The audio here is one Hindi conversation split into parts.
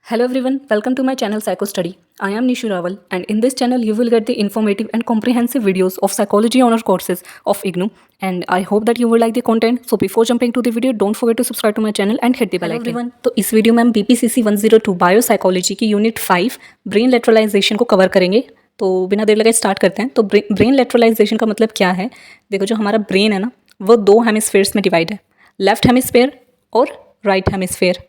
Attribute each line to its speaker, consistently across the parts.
Speaker 1: Hello everyone, welcome to my channel Psycho Study. I am Nishu Rawal and in this channel you will get the informative and comprehensive videos of psychology honor courses of IGNOU and I hope that you will like the content. So before jumping to the video, don't forget to subscribe to my channel and hit the bell icon. Everyone, तो इस वीडियो में हम BPCC 102 बायोसाइकोलॉजी की यूनिट 5 ब्रेन लेटरलाइजेशन को कवर करेंगे। तो बिना देर लगे स्टार्ट करते हैं। तो ब्रेन लेटरलाइजेशन का मतलब क्या है? देखो, जो हमारा ब्रेन है ना, वो दो हेमिस्फेयर्स में डिवाइड है, लेफ्ट हेमिस्फेयर और राइट हेमिस्फेयर।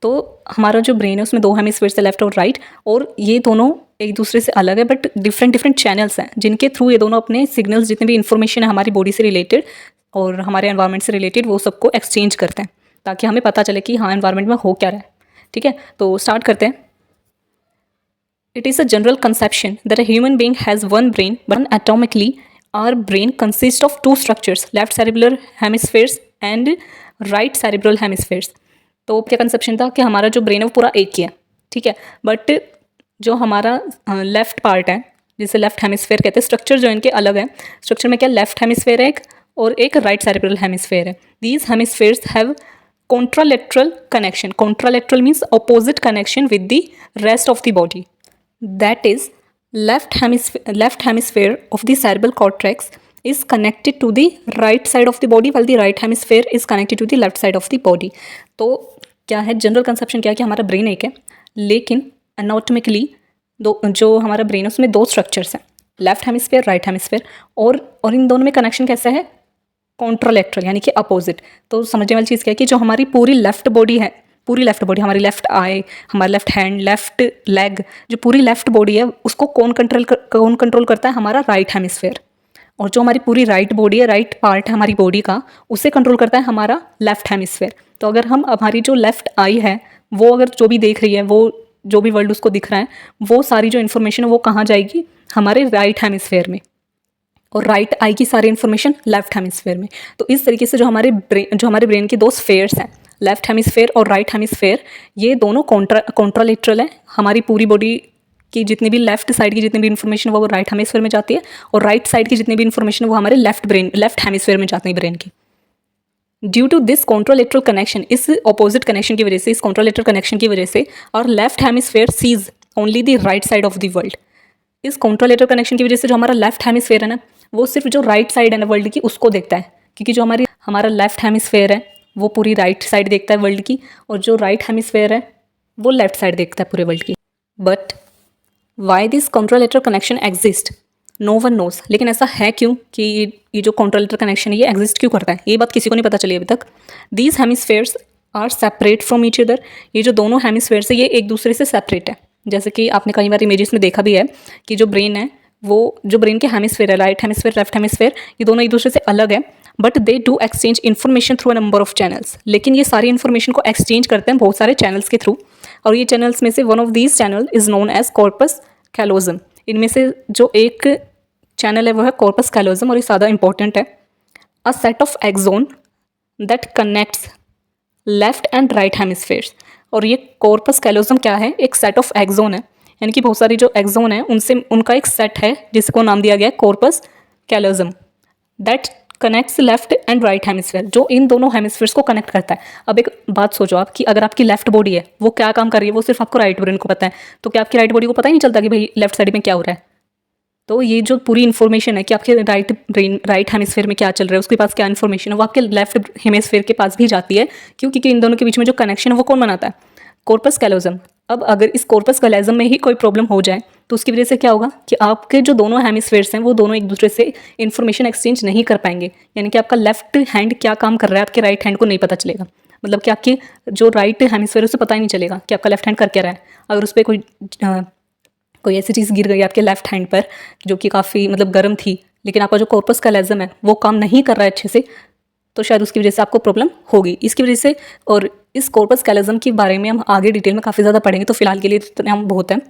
Speaker 1: तो हमारा जो ब्रेन है उसमें दो हेमिस्फेयर्स है, लेफ्ट और राइट, और ये दोनों एक दूसरे से अलग है बट डिफरेंट चैनल्स हैं जिनके थ्रू ये दोनों अपने सिग्नल्स, जितने भी इंफॉर्मेशन है हमारी बॉडी से रिलेटेड और हमारे एनवायरनमेंट से रिलेटेड, वो सबको एक्सचेंज करते हैं ताकि हमें पता चले कि हाँ एनवायरनमेंट में हो क्या रहा है। ठीक है, तो स्टार्ट करते हैं। It is a general conception that a human being has one brain, but anatomically, our brain consists of two structures, left cerebral hemispheres and right cerebral hemispheres. तो क्या कंसेप्शन था कि हमारा जो ब्रेन है वो पूरा एक ही है, ठीक है, बट जो हमारा लेफ्ट पार्ट है जिसे लेफ्ट हेमिस्फेयर कहते हैं, स्ट्रक्चर जो इनके अलग है। स्ट्रक्चर में क्या, लेफ्ट हेमिस्फेयर है एक और एक राइट सेरेब्रल हेमिस्फेयर है। These hemispheres have contralateral connection. Contralateral means opposite connection with the rest of the body. That is, left hemisphere of the cerebral cortex is connected to the right side of the body while the right hemisphere is connected to the left side of the body. तो क्या है, जनरल कंसेप्शन क्या है कि हमारा ब्रेन एक है, लेकिन एनाटॉमिकली जो हमारा ब्रेन है उसमें दो स्ट्रक्चर्स हैं, लेफ्ट हेमिस्फेयर, राइट हेमिस्फेयर, और इन दोनों में कनेक्शन कैसा है, कॉन्ट्रालेटरल, यानी कि अपोजिट। तो समझने वाली चीज़ क्या है कि जो हमारी पूरी लेफ्ट बॉडी है, पूरी लेफ्ट बॉडी, हमारी लेफ्ट आई, हमारा लेफ्ट हैंड, लेफ्ट लेग, जो पूरी लेफ्ट बॉडी है उसको कौन कंट्रोल करता है, हमारा राइट हेमिस्फेयर। और जो हमारी पूरी राइट बॉडी है, राइट पार्ट है हमारी बॉडी का, उसे कंट्रोल करता है हमारा लेफ्ट हेमिस्फेयर। तो अगर हम हमारी जो लेफ्ट आई है वो अगर जो भी देख रही है, वो जो भी वर्ल्ड उसको दिख रहा है, वो सारी जो इन्फॉर्मेशन है वो कहाँ जाएगी, हमारे राइट हेमिस्फेयर में, और राइट आई की सारी इन्फॉर्मेशन लेफ्ट हेमिस्फेयर में। तो इस तरीके से जो हमारे ब्रेन के दो स्फेयर्स हैं, लेफ्ट हेमिस्फेयर और राइट हेमिस्फेयर, ये दोनों कॉन्ट्रालेटरल है। हमारी पूरी बॉडी की जितनी भी लेफ्ट साइड की जितनी भी इन्फॉर्मेशन वो राइट हेमिस्फेयर में जाती है, और राइट साइड की जितनी भी इन्फॉर्मेशन वो हमारे लेफ्ट हेमिस्फेयर में जाती है ब्रेन की। Due to this contralateral connection, इस ऑपोजिट कनेक्शन की वजह से, इस कॉन्ट्रालेटरल कनेक्शन की वजह से, और left hemisphere sees only the right side of the world. इस कॉन्ट्रालेटरल कनेक्शन की वजह से जो हमारा लेफ्ट हेमिस्फेयर है ना, वो सिर्फ जो राइट साइड है ना वर्ल्ड की उसको देखता है, क्योंकि जो हमारा लेफ्ट हेमिस्फेयर है वो पूरी राइट साइड देखता है वर्ल्ड की, और जो राइट हेमिस्फेयर है वो लेफ्ट साइड देखता है पूरे वर्ल्ड की। But why this contralateral connection exist, no one knows. लेकिन ऐसा है क्यों कि ये जो कॉन्ट्रालेटरल कनेक्शन है ये एग्जिस्ट क्यों करता है, ये बात किसी को नहीं पता चली अभी तक। These hemispheres are separate from each other. ये जो दोनों हेमिस्फेयर्स है ये एक दूसरे से सेपरेट है। जैसे कि आपने कई बार इमेजेस में देखा भी है कि जो ब्रेन है, वो जो ब्रेन के हेमिस्फेयर है, राइट हेमिस्फेयर, लेफ्ट हेमिस्फेयर, ये दोनों एक दूसरे से अलग है, but they do exchange information through a number of channels. लेकिन ये सारी इन्फॉर्मेशन को एक्सचेंज करते हैं बहुत सारे चैनल्स के थ्रू, और ये चैनल्स में से one of these channel is known as corpus callosum. इनमें से जो एक चैनल है वो है कॉर्पस कैलोजम, और ये ज़्यादा इंपॉर्टेंट है। A set of axon that connects left and right hemispheres. और ये कॉर्पस कैलोजम क्या है, एक सेट ऑफ एक्सोन है, यानी कि बहुत सारी जो एक्सोन है उनसे उनका एक सेट है जिसको नाम दिया गया है corpus callosum, that connects left and right hemisphere, जो इन दोनों हेमिस्फेयर्स को कनेक्ट करता है। अब एक बात सोचो आप कि अगर आपकी लेफ्ट बॉडी है वो क्या काम कर रही है, वो सिर्फ आपको राइट ब्रेन को पता है, तो क्या आपकी राइट बॉडी को पता ही नहीं चलता कि भाई लेफ्ट साइड में क्या हो रहा है? तो ये जो पूरी इन्फॉर्मेशन है कि आपके राइट हेमिस्फेयर में क्या चल रहा है, उसके पास क्या इन्फॉर्मेशन है, वो आपके लेफ्ट हेमिस्फेयर के पास भी जाती है। क्योंकि इन दोनों के बीच में जो कनेक्शन है वो कौन बनाता है, कॉर्पस कैलोजम। अब अगर इस कॉर्पस कैलोजम में ही कोई प्रॉब्लम हो जाए तो उसकी वजह से क्या होगा कि आपके जो दोनों हेमिस्फेयर्स हैं वो दोनों एक दूसरे से इन्फॉर्मेशन एक्सचेंज नहीं कर पाएंगे, यानी कि आपका लेफ्ट हैंड क्या काम कर रहा है आपके राइट हैंड को नहीं पता चलेगा। मतलब कि आपकी जो राइट हेमिस्फेयर उसे पता ही नहीं चलेगा कि आपका लेफ्ट हैंड कर क्या रहा है। अगर उस पर कोई ऐसी चीज़ गिर गई आपके लेफ्ट हैंड पर जो कि काफ़ी मतलब गर्म थी, लेकिन आपका जो कॉर्पस कैलोजम है वो काम नहीं कर रहा है अच्छे से, तो शायद उसकी वजह से आपको प्रॉब्लम होगी। इसकी वजह से, और इस कॉर्पस कैलोजम के बारे में हम आगे डिटेल में काफ़ी ज़्यादा पढ़ेंगे, तो फिलहाल के लिए इतना हम बहुत है।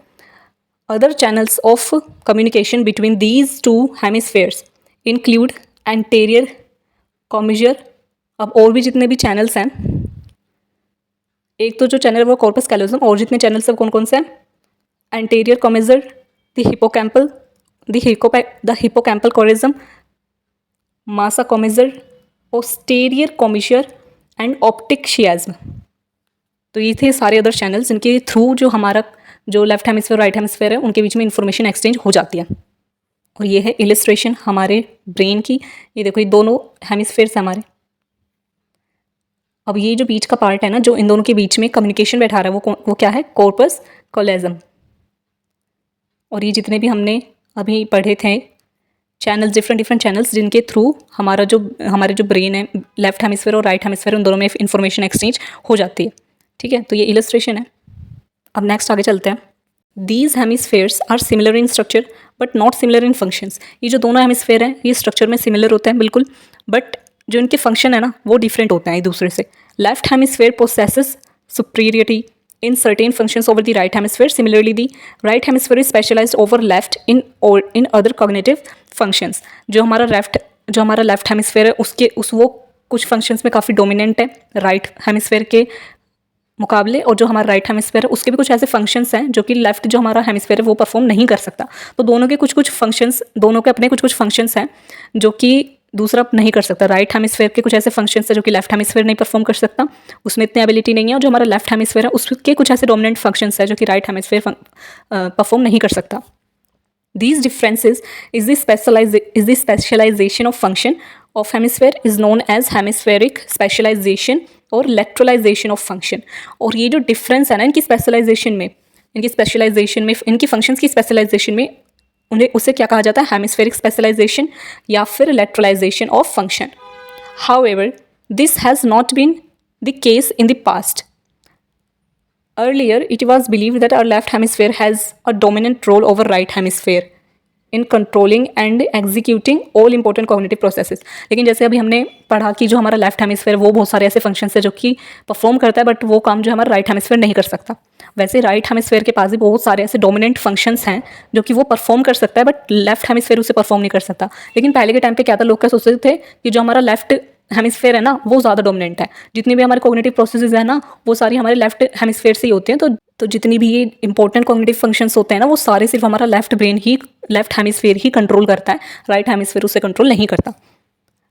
Speaker 1: Other channels of communication between these two hemispheres include anterior commissure. अब और भी जितने भी चैनल्स हैं, एक तो जो चैनल है वो कॉर्पस कैलोजम, और जितने चैनल्स हैं कौन कौन से हैं, एंटेरियर कॉमिजर, द हिप्पोकैम्पल कोरिज्म, मासा कॉमिजर, पोस्टेरियर कॉमिजर एंड ऑप्टिक शियाज्म। तो ये थे सारे अदर चैनल्स जिनके थ्रू जो हमारा जो लेफ्ट हेमिस्फेयर राइट हेमिस्फेयर है उनके बीच में इंफॉर्मेशन एक्सचेंज हो जाती है। और ये है इलिस्ट्रेशन हमारे ब्रेन की। ये देखो, ये दोनों हेमिस्फेयर्स हैं हमारे। अब ये जो बीच का पार्ट है ना, जो इन दोनों के बीच में कम्युनिकेशन बैठा रहा है, वो क्या है? कॉर्पस कॉलोजम। और ये जितने भी हमने अभी पढ़े थे चैनल्स, डिफरेंट चैनल्स जिनके थ्रू हमारे जो ब्रेन है, लेफ्ट हेमिस्फेयर और राइट हेमिस्फेयर, उन दोनों में इंफॉर्मेशन एक्सचेंज हो जाती है। ठीक है, तो ये इलस्ट्रेशन है। अब नेक्स्ट आगे चलते हैं। These hemispheres are similar in structure but not similar in functions. ये जो दोनों हेमिस्फेयर हैं ये स्ट्रक्चर में सिमिलर होते हैं बिल्कुल, बट जो इनके फंक्शन है ना वो डिफरेंट होते हैं एक दूसरे से। Left hemisphere possesses superiority in certain functions over the right hemisphere. Similarly, the right hemisphere is specialized over left in other cognitive functions. जो हमारा लेफ्ट हेमिस्फेयर है वो कुछ फंक्शंस में काफ़ी डोमिनेंट है राइट हेमिस्फेयर के मुकाबले, और जो हमारा राइट हेमिस्फेयर है उसके भी कुछ ऐसे फंक्शंस हैं जो कि लेफ्ट जो हमारा हेमिस्फेयर है वो परफॉर्म नहीं कर सकता। तो दोनों के अपने कुछ फंक्शंस हैं जो कि दूसरा नहीं कर सकता। राइट हेमिस्फेयर के कुछ ऐसे फंक्शंस हैं जो कि लेफ्ट हेमिस्फेयर नहीं परफॉर्म कर सकता, उसमें इतनी एबिलिटी नहीं है। और जो हमारा लेफ्ट हेमिस्फेयर है उसके कुछ ऐसे डोमिनेंट फंक्शंस हैं जो कि राइट हेमिस्फेयर परफॉर्म नहीं कर सकता। These differences is the specialization of function of hemisphere is known as hemispheric specialization और lateralization of function। और ये जो डिफरेंस है ना इनकी स्पेशलाइजेशन में इनकी फंक्शंस की स्पेशलाइजेशन में उसे क्या कहा जाता है? हेमिस्फेरिक स्पेशलाइजेशन या फिर lateralization of function. However this has not been the case in the past. Earlier, it was believed that our left hemisphere has a dominant role over right hemisphere in controlling and executing all important cognitive processes। लेकिन जैसे अभी हमने पढ़ा कि जो हमारा लेफ्ट हेमिस्फेयर वो बहुत सारे ऐसे फंक्शंस है जो कि परफॉर्म करता है, बट वो काम जो हमारा राइट हेमिस्फेयर नहीं कर सकता। वैसे राइट हेमिस्फेयर के पास भी बहुत सारे ऐसे डोमिनेंट फंक्शंस हैं जो कि वो परफॉर्म कर सकता है, बट लेफ्ट हेमिस्फेयर उसे परफॉर्म नहीं कर सकता। लेकिन पहले के टाइम पे क्या था, लोग क्या सोचते थे कि जो हमारा लेफ्ट हेमिस्फेयर है ना वो ज़्यादा डोमिनेंट है, जितनी भी हमारे कॉग्निटिव प्रोसेसेस है ना वो सारी हमारे लेफ्ट हेमिस्फेयर से ही होते हैं। तो जितनी भी ये इंपॉर्टेंट कॉग्निटिव फंक्शंस होते हैं ना वो सारे सिर्फ हमारा लेफ्ट हेमिस्फेयर ही कंट्रोल करता है, राइट हेमिस्फेयर उसे कंट्रोल नहीं करता।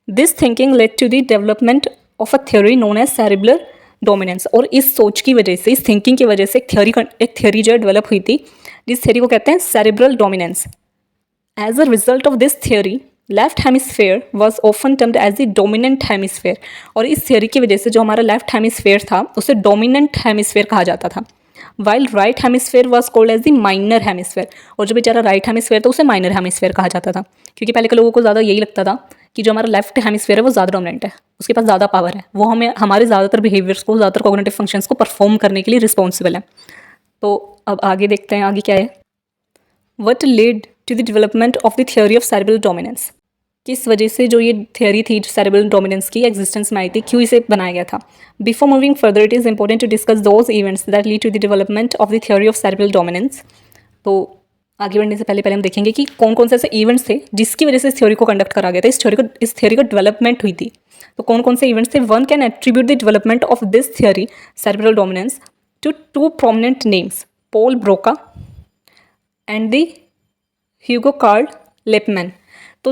Speaker 1: This thinking led to the development of a theory known as cerebral dominance. और इस सोच की वजह से, इस थिंकिंग की वजह से एक थ्योरी जो डेवलप हुई थी, जिस थ्योरी को कहते हैं cerebral dominance. As a result of this theory left hemisphere was often termed as the dominant hemisphere. और इस थ्योरी की वजह से जो हमारा लेफ्ट हेमिस्फेयर था उसे डोमिनेंट हेमिस्फेयर कहा जाता था, while right hemisphere was called as the minor hemisphere. और जो बेचारा राइट हेमिस्फेयर था उसे माइनर हेमिस्फेयर कहा जाता था, क्योंकि पहले के लोगों को ज़्यादा यही लगता था कि जो हमारा लेफ्ट हेमिस्फेयर है वो ज़्यादा डोमिनेंट है, उसके पास ज़्यादा पावर है, वो हमारे ज़्यादातर बिहेवियर्स को, ज़्यादातर कॉग्निटिव फंक्शंस को परफॉर्म करने के लिए रिस्पॉन्सिबल है। तो अब आगे देखते हैं आगे क्या है। What led to the development of the theory of cerebral dominance. किस वजह से जो ये थ्योरी थी सेरिब्रल डोमिनेंस की एग्जिस्टेंस में आई थी, क्यों इसे बनाया गया था। Before moving further it is important to discuss those events that lead to the development of the theory of cerebral dominance. तो आगे बढ़ने से पहले हम देखेंगे कि कौन कौन से ऐसे इवेंट्स थे जिसकी वजह से इस थ्योरी को कंडक्ट करा गया था, इस थ्योरी को डेवलपमेंट हुई थी। तो कौन कौन से इवेंट्स थे? One can attribute the development of this theory cerebral dominance to two prominent names, Paul Broca and the Hugo Karl Liepmann. तो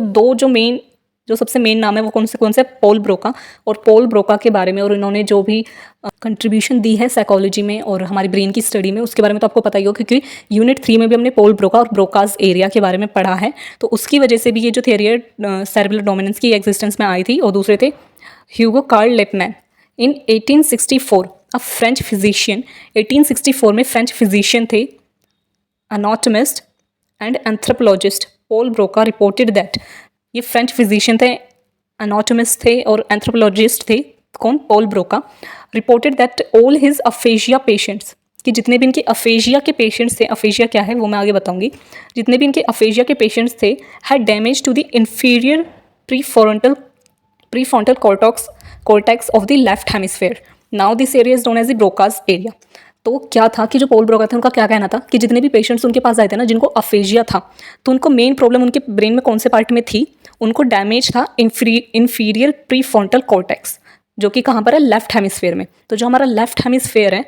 Speaker 1: जो सबसे मेन नाम है वो कौन से? Paul Broca. और पॉल ब्रोका के बारे में और इन्होंने जो भी कंट्रीब्यूशन दी है साइकोलॉजी में और हमारी ब्रेन की स्टडी में उसके बारे में तो आपको पता ही होगा, क्योंकि यूनिट 3 में भी हमने पॉल ब्रोका और ब्रोकाज एरिया के बारे में पढ़ा है। तो उसकी वजह से भी ये जो थियरी है सेरिब्रल डोमिनेंस की एग्जिस्टेंस में आई थी। और दूसरे थे Hugo Karl Liepmann in 1864, a French physician. 1864 में फ्रेंच फिजिशियन थे, anatomist and anthropologist Paul Broca reported that. ये फ्रेंच फिजिशियन थे, एनाटॉमिस्ट थे और एंथ्रोपोलॉजिस्ट थे। कौन? Paul Broca. Reported that all his aphasia patients, कि जितने भी इनके अफेजिया के पेशेंट्स थे, अफेजिया क्या है वो मैं आगे बताऊंगी, जितने भी इनके अफेजिया के पेशेंट्स थे had damage to the inferior prefrontal cortex of the left hemisphere. Now this area is known as the Broca's area. तो क्या था कि जो पॉल ब्रोका थे उनका क्या कहना था कि जितने भी पेशेंट्स उनके पास आए थे ना जिनको अफेजिया था, तो उनको मेन प्रॉब्लम उनके ब्रेन में कौन से पार्ट में थी? उनको डैमेज था इंफीरियर प्रीफ्रंटल कॉर्टेक्स, जो कि कहाँ पर है? लेफ्ट हेमिस्फेयर में। तो जो हमारा लेफ्ट हेमिस्फेयर है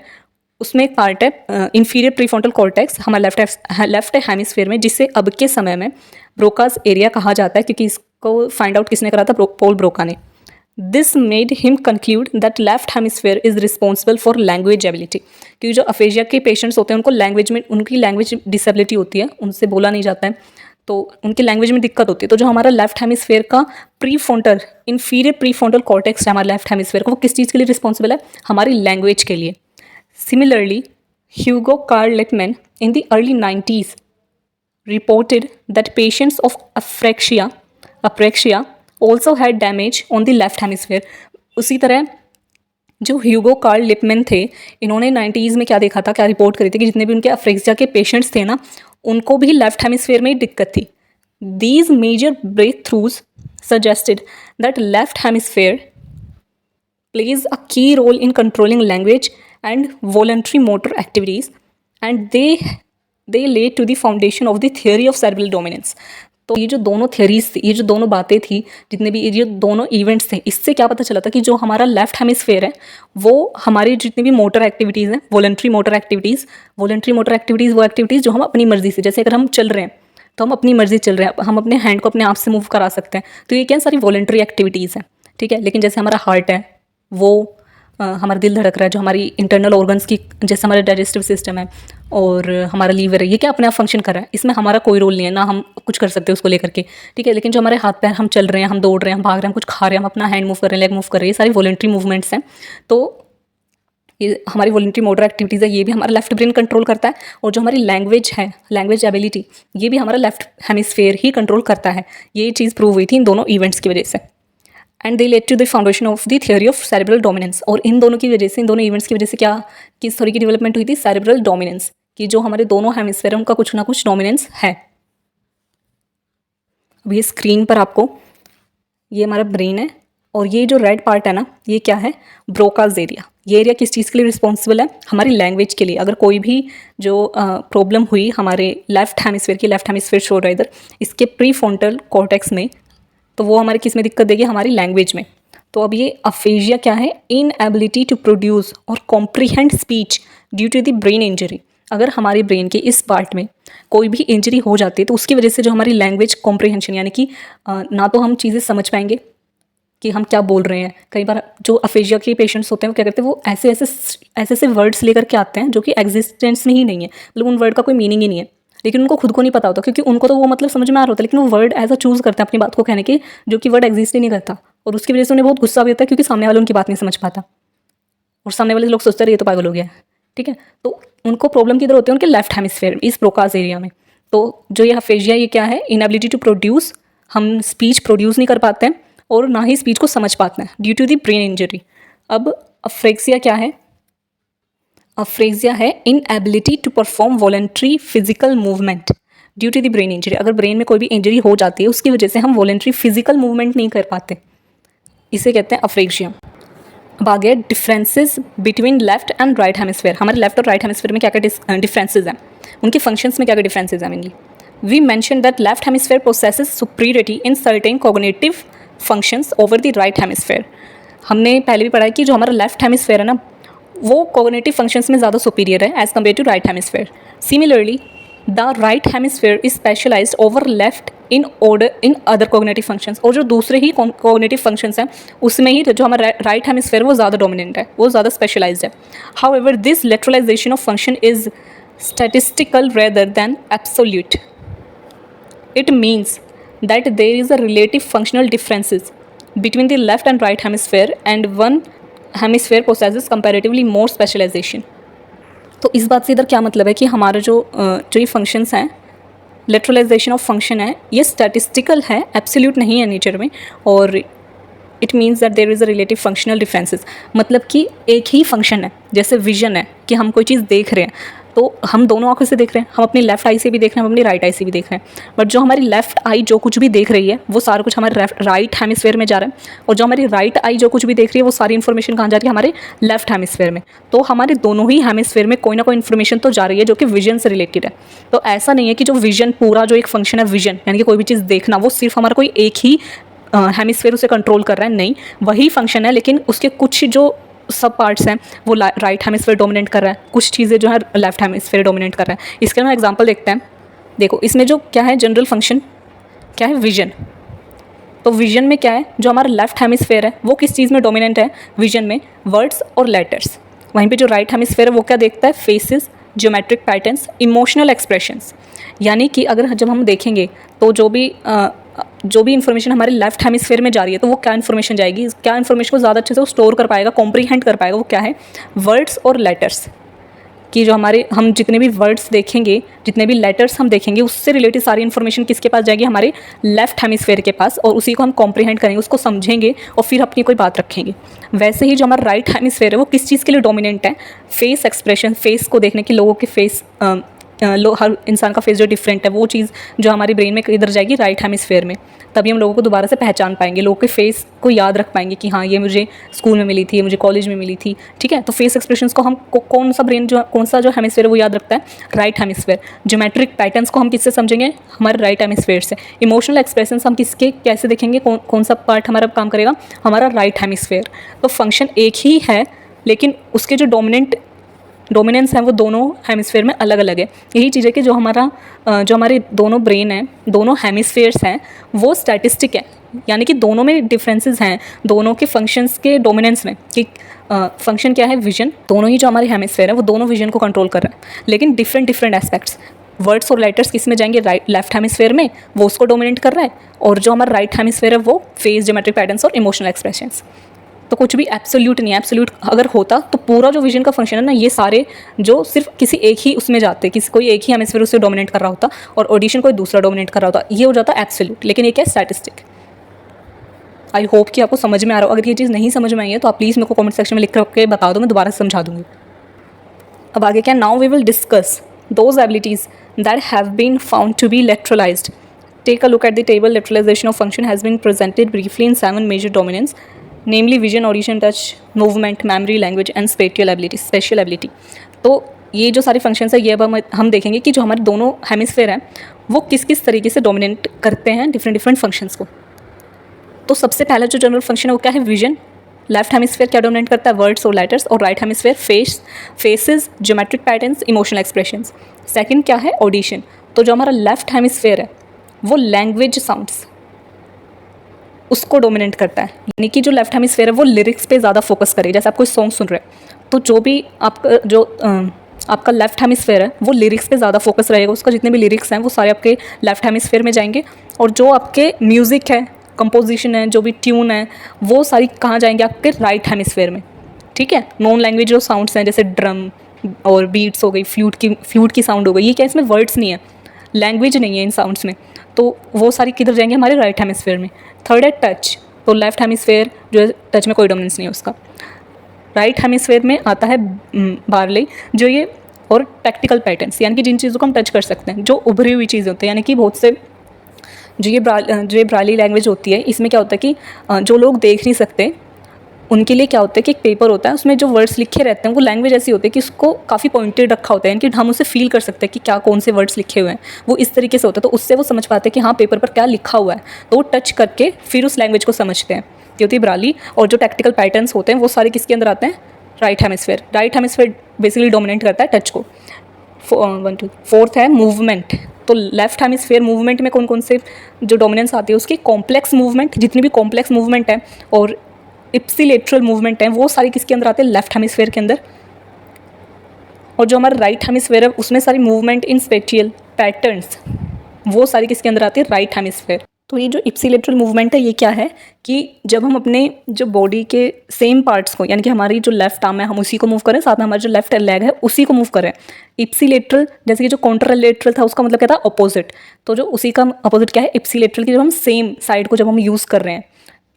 Speaker 1: उसमें एक पार्ट है इंफीरियर प्रीफ्रंटल कॉर्टेक्स हमारा लेफ्ट हेमिस्फेयर में, जिसे अब के समय में ब्रोकाज एरिया कहा जाता है, क्योंकि इसको फाइंड आउट किसने करा था? पॉल ब्रोका ने। This made him conclude that left hemisphere is responsible for language ability, क्योंकि जो अफेजिया के पेशेंट्स होते हैं उनको लैंग्वेज में, उनकी लैंग्वेज डिसेबिलिटी होती है, उनसे बोला नहीं जाता है, तो उनकी लैंग्वेज में दिक्कत होती है। तो जो हमारा लेफ्ट हेमिस्फेयर का प्रीफ्रंटल इन्फीरियर प्रीफ्रंटल कॉर्टेक्स है हमारे लेफ्ट हेमिस्फेयर का, वो किस चीज़ के लिए रिस्पॉन्सिबल है? हमारी लैंग्वेज के लिए। Similarly Hugo Karl Liepmann in the early 90s reported that patients of apraxia also had damage on the left hemisphere। उसी तरह जो ह्यूगो कार्ल लिपमैन थे, इन्होंने 90s में क्या देखा था, क्या रिपोर्ट करी थी कि जितने भी उनके अफ्रेक्सिया के पेशेंट्स थे ना, उनको भी लेफ्ट हेमिस्फेयर में ही दिक्कत थी। These major breakthroughs suggested that left hemisphere plays a key role in controlling language and voluntary motor activities, and they lay to the foundation of the theory of cerebral dominance। तो ये जो दोनों थियरीज थी, ये जो दोनों बातें थी, जितने भी ये दोनों इवेंट्स थे, इससे क्या पता चला था कि जो हमारा लेफ्ट हेमिस्फेयर है वो हमारी जितनी भी मोटर एक्टिविटीज़ हैं, वॉलंटरी मोटर एक्टिविटीज़ वो एक्टिविटीज़ जो हम अपनी मर्जी से, जैसे अगर हम चल रहे हैं तो हम अपनी मर्जी चल रहे हैं, हम अपने हैंड को अपने आप से मूव करा सकते हैं, तो ये क्या सारी वॉलंटरी एक्टिविटीज़ हैं, ठीक है। लेकिन जैसे हमारा हार्ट है, वो हमारा दिल धड़क रहा है, जो हमारी इंटरनल ऑर्गन्स की, जैसे हमारा डाइजेस्टिव सिस्टम है और हमारा लीवर है, ये क्या अपने आप फंक्शन कर रहा है, इसमें हमारा कोई रोल नहीं है, ना हम कुछ कर सकते हैं उसको लेकर के, ठीक है। लेकिन जो हमारे हाथ पैर, हम चल रहे हैं, हम दौड़ रहे हैं, हम भाग रहे हैं, हम कुछ खा रहे हैं, हम अपना हैंड मूव कर रहे हैं, लेग मूव कर रहे हैं, ये सारी वॉलंटरी मूवमेंट्स हैं। तो ये हमारी वॉलंटरी मोटर एक्टिविटीज़ है, ये भी हमारा लेफ्ट ब्रेन कंट्रोल करता है। और जो हमारी लैंग्वेज है, लैंग्वेज एबिलिटी, ये भी हमारा लेफ्ट हेमिस्फेयर ही कंट्रोल करता है। ये चीज़ प्रूव हुई थी इन दोनों इवेंट्स की वजह से। And they led to the foundation of the theory of cerebral dominance. और इन दोनों की वजह से, इन दोनों इवेंट्स की वजह से क्या, किस थ्योरी की डेवलपमेंट हुई थी? सेरेब्रल डोमिनेंस, कि जो हमारे दोनों हेमिस्फेयर हैं उनका कुछ ना कुछ डोमिनेंस है। अब ये स्क्रीन पर आपको, ये हमारा ब्रेन है और ये जो रेड पार्ट है ना, ये क्या है? Broca's area. ये एरिया किस चीज़ के लिए रिस्पॉन्सिबल है? हमारी लैंग्वेज के लिए। अगर कोई भी जो प्रॉब्लम हुई हमारे लेफ्ट हेमिस्फेयर शो रहा है इधर, इसके प्री फ्रंटल कॉर्टेक्स में, तो वो हमारे किस में दिक्कत देगी? हमारी लैंग्वेज में। तो अब ये अफेजिया क्या है? इनएबिलिटी टू प्रोड्यूस और comprehend speech due to the brain injury. अगर हमारे ब्रेन के इस पार्ट में कोई भी इंजरी हो जाती है तो उसकी वजह से जो हमारी लैंग्वेज कॉम्प्रीहेंशन, यानी कि ना तो हम चीज़ें समझ पाएंगे कि हम क्या बोल रहे हैं। कई बार जो अफेजिया के पेशेंट्स होते हैं वो क्या करते हैं, वो ऐसे वर्ड्स लेकर के आते हैं जो कि एग्जिस्टेंस में ही नहीं है, मतलब उन वर्ड का कोई मीनिंग ही नहीं है, लेकिन उनको खुद को नहीं पता होता, क्योंकि उनको तो वो मतलब समझ में आ रहा होता है, लेकिन वो वर्ड ऐसा चूज़ करते हैं अपनी बात को कहने के जो कि वर्ड एग्जिस्ट ही नहीं करता। और उसकी वजह से उन्हें बहुत गुस्सा भी होता है, क्योंकि सामने वाले उनकी बात नहीं समझ पाता और सामने वाले लोग सोचते रहे ये तो पागल हो गया, ठीक है। तो उनको प्रॉब्लम किधर होती है? उनके लेफ्ट हेमिस्फेयर, इस ब्रोकास एरिया में। तो जो ये अफेजिया, ये क्या है? इनएबिलिटी टू प्रोड्यूस, हम स्पीच प्रोड्यूस नहीं कर पाते हैं और ना ही स्पीच को समझ पाते हैं due to the brain injury. अब अफ्रेक्सिया क्या है? अफ्रेक्सिया है inability to perform voluntary physical movement due to the brain injury. अगर ब्रेन में कोई भी इंजरी हो जाती है उसकी वजह से हम वॉलंटरी फिजिकल मूवमेंट नहीं कर पाते, इसे कहते हैं अफ्रेक्सिया। अब आ गया differences between left and right hemisphere. हमारे लेफ्ट और राइट हेमिस्फेयर में क्या क्या डिफरेंसेस हैं, उनके फंक्शंस में क्या क्या डिफरेंसेस हैं mainly. We mention that left hemisphere possesses superiority in certain cognitive functions over the right hemisphere. हमने पहले भी पढ़ा है कि जो हमारा लेफ्ट हेमिस्फेयर है ना, वो कॉग्निटिव फंक्शंस में ज़्यादा सुपीरियर है as compare to right hemisphere. Similarly the right hemisphere is specialised over left in other cognitive functions. और जो दूसरे ही कॉग्निटिव फंक्शंस हैं उसमें ही जो हमारा राइट हेमिस्फेयर वो ज़्यादा डोमिनेंट है, वो ज़्यादा स्पेशलाइज्ड है। However this lateralization of function is statistical rather than absolute. It means that there is a relative functional differences between the left and right hemisphere, and one hemisphere possesses comparatively more specialization। तो इस बात से इधर क्या मतलब है कि हमारे जो ये फंक्शंस हैं, लेटरलाइजेशन ऑफ फंक्शन है, ये स्टैटिस्टिकल है, एब्सोल्यूट नहीं है नेचर में। और it means that there is a relative functional differences, मतलब कि एक ही फंक्शन है, जैसे विजन है कि हम कोई चीज़ देख रहे हैं तो हम दोनों आंखों से देख रहे हैं, हम अपनी लेफ्ट आई से भी देख रहे हैं, हम अपनी राइट आई से भी देख रहे हैं, बट जो हमारी लेफ्ट आई जो कुछ भी देख रही है वो सारा कुछ हमारे राइट हेमिस्फेयर में जा रहा है, और जो हमारी राइट आई जो कुछ भी देख रही है वो सारी इन्फॉर्मेशन कहाँ जा रही है? हमारे लेफ्ट हेमिस्फेयर में। तो हमारे दोनों ही हेमिस्फेयर में कोई ना कोई इन्फॉर्मेशन तो जा रही है जो कि विजन से रिलेटेड है। तो ऐसा नहीं है कि जो विजन, पूरा जो एक फंक्शन है विजन, यानी कि कोई भी चीज़ देखना, वो सिर्फ हमारा कोई एक ही हेमिस्फेयर उसे कंट्रोल कर रहा है, नहीं, वही फंक्शन है, लेकिन उसके कुछ जो सब पार्ट्स हैं वो राइट हेमिस्फेयर डोमिनेट कर रहा है, कुछ चीज़ें जो है लेफ्ट हेमिस्फेयर डोमिनेट कर रहा है। इसके हम एग्जांपल देखते हैं। देखो इसमें जो क्या है जनरल फंक्शन, क्या है? विजन। तो विजन में क्या है, जो हमारा लेफ्ट हेमिस्फेयर है वो किस चीज़ में डोमिनेंट है, विजन में वर्ड्स और लेटर्स। वहीं पे जो राइट हेमिस्फेयर है वो क्या देखता है, faces, geometric patterns, emotional expressions. यानी कि अगर जब हम देखेंगे तो जो भी इन्फॉर्मेशन हमारे लेफ्ट हेमिस्फेयर में जा रही है तो वो क्या इन्फॉर्मेशन जाएगी, क्या इन्फॉर्मेशन को ज़्यादा अच्छे से वो स्टोर कर पाएगा, कॉम्प्रीहेंड कर पाएगा, वो क्या है, वर्ड्स और लेटर्स। कि जो हम जितने भी वर्ड्स देखेंगे, जितने भी लेटर्स हम देखेंगे, उससे रिलेटेड सारी इन्फॉर्मेशन किसके पास जाएगी, हमारे लेफ्ट हेमिस्फेयर के पास, और उसी को हम कॉम्प्रीहेंड करेंगे, उसको समझेंगे और फिर अपनी कोई बात रखेंगे। वैसे ही जो हमारा राइट हेमिस्फेयर है वो किस चीज़ के लिए डोमिनेंट है, फेस एक्सप्रेशन, फेस को देखने की, लोगों के फेस, हर इंसान का फेस जो डिफरेंट है वो चीज़ जो हमारी ब्रेन में इधर जाएगी राइट हेमिस्फेयर में। तभी हम लोगों को दोबारा से पहचान पाएंगे, लोगों के फेस को याद रख पाएंगे कि हाँ ये मुझे स्कूल में मिली थी, ये मुझे कॉलेज में मिली थी, ठीक है। तो फेस एक्सप्रेशंस को हम कौन सा जो हेमिस्फेयर है वो याद रखता है, राइट हेमिस्फेयर। ज्योमेट्रिक पैटर्न्स को हम किससे समझेंगे, हमारे राइट हेमिस्फेयर से। इमोशनल एक्सप्रेशंस हम किसके कैसे देखेंगे, कौन सा पार्ट हमारा काम करेगा, हमारा राइट हेमिस्फेयर। तो फंक्शन एक ही है लेकिन उसके जो डोमिनेंस है वो दोनों हेमिस्फेयर में अलग अलग है। यही चीज़ है कि जो हमारे दोनों ब्रेन हैं, दोनों हेमिस्फेयर्स हैं, वो स्टैटिस्टिक है, यानी कि दोनों में डिफरेंसेस हैं, दोनों के फंक्शंस के डोमिनेंस में। कि फंक्शन क्या है, विजन, दोनों ही जो हमारे हेमिस्फेयर है वो दोनों विजन को कंट्रोल कर रहा है, लेकिन डिफरेंट एस्पेक्ट्स। वर्ड्स और लेटर्स किस में जाएंगे, लेफ्ट हेमिस्फेयर में, वो उसको डोमिनेट कर रहा है, और जो हमारा राइट हेमिस्फेयर है वो फेस, ज्योमेट्रिक पैटर्न्स और इमोशनल एक्सप्रेशंस। तो कुछ भी एब्सोल्यूट नहीं है। एब्सोल्यूट अगर होता तो पूरा जो विजन का फंक्शन है ना, ये सारे जो सिर्फ किसी एक ही उसमें जाते, कोई एक ही हेमिस्फेयर उससे डोमिनेट कर रहा होता और ऑडिशन कोई दूसरा डोमिनेट कर रहा होता, ये हो जाता एब्सोल्यूट। लेकिन ये क्या है, स्टैटिस्टिक। आई होप कि आपको समझ में आ रहा हो। अगर ये चीज़ नहीं समझ में आई है तो आप प्लीज़ मेरे को कमेंट सेक्शन में लिख करके बता दो, मैं दोबारा समझा दूँगी। अब आगे क्या, now we will discuss those abilities that have been found to be lateralized. Take a look at the table. Lateralization of function has been presented briefly in 7 major dominants, namely vision, audition, touch, movement, memory, language and spatial ability. तो ये जो सारे फंक्शंस है ये अब हम देखेंगे कि जो हमारे दोनों हेमिस्फेयर हैं वो किस किस तरीके से डोमिनेट करते हैं डिफरेंट फंक्शंस को। तो सबसे पहला जो जनरल फंक्शन है वो क्या है, विजन। लेफ्ट हेमिस्फेयर क्या डोमिनेट करता है, वर्ड्स और लेटर्स, और right hemisphere faces, geometric patterns, emotional expressions. Second क्या है, ऑडिशन। तो जो हमारा लेफ्ट हेमिस्फेयर है वो लैंग्वेज, साउंड्स, उसको डोमिनेट करता है। यानी कि जो लेफ्ट हेमिस्फेयर है वो लिरिक्स पे ज़्यादा फोकस करे। जैसे आप कोई सॉन्ग सुन रहे हैं तो जो भी आपका लेफ्ट हेमिस्फेयर है वो लिरिक्स पे ज़्यादा फोकस रहेगा, उसका जितने भी लिरिक्स हैं वो सारे आपके लेफ्ट हेमिस्फेयर में जाएंगे। और जो आपके म्यूज़िक है, कंपोजिशन है, जो भी ट्यून है, वो सारी कहाँ जाएंगे, आपके राइट हेमिस्फेयर में, ठीक है। नॉन लैंग्वेज जो साउंड्स हैं जैसे ड्रम और बीट्स हो गई, फ्लूट की साउंड हो गई, ये क्या, इसमें वर्ड्स नहीं है, लैंग्वेज नहीं है इन साउंड्स में, तो वो सारी किधर जाएंगे, हमारे राइट हेमिस्फेयर में। थर्ड है टच। तो लेफ्ट हेमिस्फेयर जो है टच में कोई डोमिनेंस नहीं है उसका। राइट हेमिस्फेयर में आता है बारले, जो ये, और टैक्टिकल पैटर्न्स, यानी कि जिन चीज़ों को हम टच कर सकते हैं, जो उभरी हुई चीज़ें होती हैं। यानी कि बहुत से जो ये ब्राली लैंग्वेज होती है, इसमें क्या होता है कि जो लोग देख नहीं सकते उनके लिए क्या होता है कि एक पेपर होता है, उसमें जो वर्ड्स लिखे रहते हैं वो लैंग्वेज ऐसी होती है कि उसको काफ़ी पॉइंटेड रखा होता है, यानी कि हम उसे फील कर सकते हैं कि क्या कौन से वर्ड्स लिखे हुए हैं, वो इस तरीके से होता है। तो उससे वो समझ पाते हैं कि हाँ पेपर पर क्या लिखा हुआ है, तो वो टच करके फिर उस लैंग्वेज को समझते हैं। ये होती है ब्राली। और जो टैक्टिकल पैटर्न्स होते हैं वो सारे किसके अंदर आते हैं, right hemisphere. Right hemisphere basically dominate करता है टच को। 4th है मूवमेंट। तो लेफ्ट हेमिस्फेयर मूवमेंट में कौन से जो डोमिनेंस आती है उसकी, कॉम्प्लेक्स मूवमेंट, जितनी भी कॉम्प्लेक्स मूवमेंट है और इप्सिलेटरल मूवमेंट है वो सारी किसके अंदर आते हैं, लेफ्ट हेमिस्फेयर के अंदर। और जो हमारा राइट हेमिस्फेयर है उसमें सारी मूवमेंट इन स्पेटियल पैटर्न्स, वो सारी किसके अंदर आती है, राइट हेमिस्फेयर। तो ये जो इप्सिलेटरल मूवमेंट है ये क्या है कि जब हम अपने जो बॉडी के सेम पार्ट्स को, यानी कि हमारी जो लेफ्ट आर्म है हम उसी को मूव करें, साथ में हमारा जो लेफ्ट लेग है उसी को मूव करें। इप्सिलेटरल, जैसे कि जो कॉन्ट्रालेटरल था उसका मतलब क्या था, अपोजिट। तो जो उसी का अपोजिट क्या है, इप्सिलेटरल की जब हम सेम साइड को जब हम यूज़ कर रहे हैं,